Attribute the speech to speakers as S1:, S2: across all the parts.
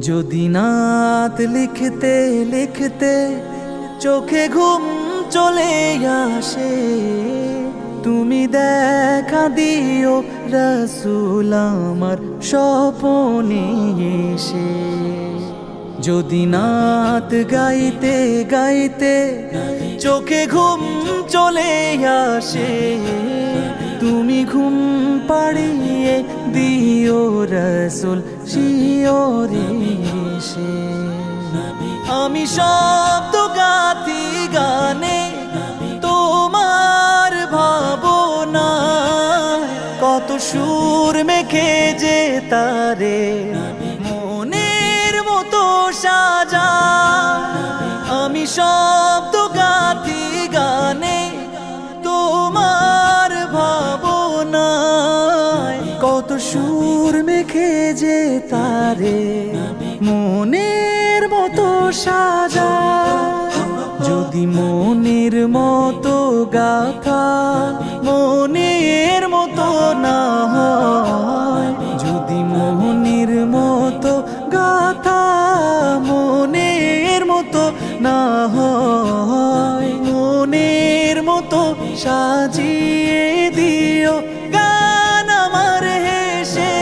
S1: যদি নাত লিখতে লিখতে চোখে ঘুম চলে আসে, তুমি দেখা দিও রাসূল আমার স্বপনে এসে। যদি নাত গাইতে গাইতে চোখে ঘুম চলে আসে, তুমি ঘুম পাড়িয়ে দিও রাসূল শিয়রে এসে। আমি শব্দ গাথি গানে তোমার ভাবনা, কত সুর মেখে যে তারে মনের মতো সাজা। আমি শব্দ গাথি গানে তোমার ভাবনা, কত সুর মেখে যে তারে মনের মতো সাজা। যদি মনের মতো গাথা মনের মতো না হয়, যদি মনের মতো গাথা মনের মতো না হয়, মনের মতো সাজিয়ে দিও গান আমার হেসে।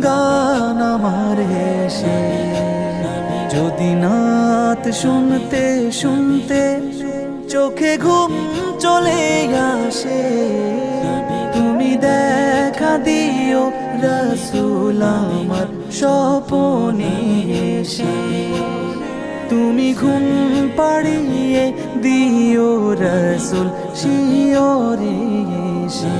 S1: গান আমার হেসে। যদি নাত শুনতে শুনতে চোখে ঘুম চলে আসে, তুমি দেখা দিও রাসূল আমার স্বপনে এসে। তুমি ঘুম পাড়িয়ে দিও রাসূল শিয়রে এসে।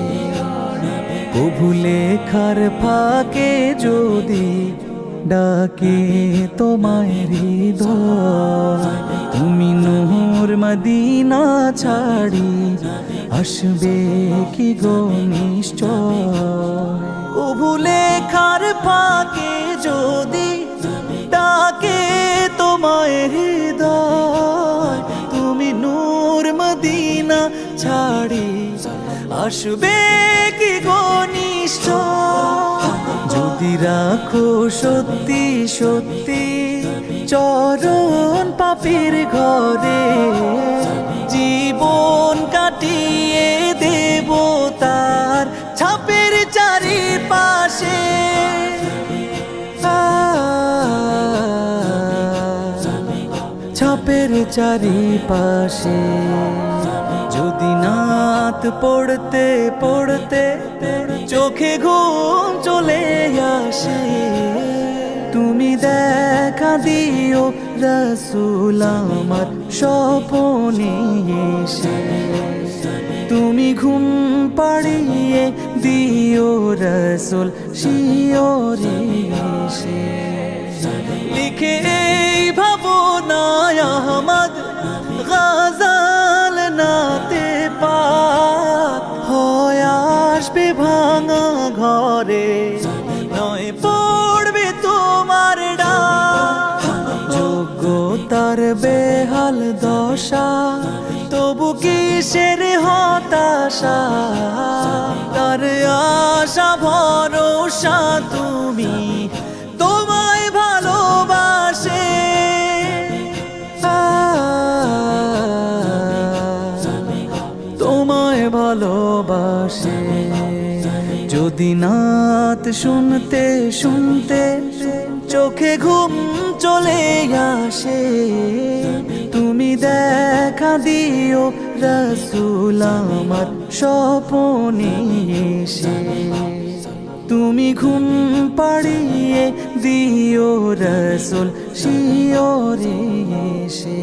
S1: কভু লেখার ফাঁকে যদি ডাকে তোমায় হৃদয়, তুমি নূর মদিনা ছাড়ি আসবে কি গো নিশ্চয়। কভু লেখার ফাঁকে যদি ডাকে তোমায় হৃদয়, তুমি নূর মদিনা ছাড়ি আসবে কি গো নিশ্চয়। যদি রাখো সত্যি সত্যি চরণ পাপীর ঘরে, জীবন কাটিয়ে দেব তার ছাপের চারিপাশে। ছাপের চারিপাশে। যদি নাত পড়তে পড়তে চোখে ঘুম চলে আসে, তুমি দেখা দিও রাসূল আমার স্বপনে এসে। তুমি ঘুম পাড়িয়ে দিও রাসূল শিয়রে এসে। লিখে এই ভাবনায় আহমদ গাজাল নাতে পাক হয় আসবে ভাঙা ঘরে, নয় পড়বে তোমার ডাক। যোগ্যতার বেহাল দশা তবু কিসের হতাশা, তার আশা ভরসা তুমি তোমায় ভালোবাসে। তোমায় ভালোবাসে। যদি নাত শুনতে শুনতে চোখে ঘুম চলে আসে, তুমি দেখা দিও রাসূল আমার স্বপনে এসে। তুমি ঘুম পাড়িয়ে দিও রাসূল শিয়রে এসে।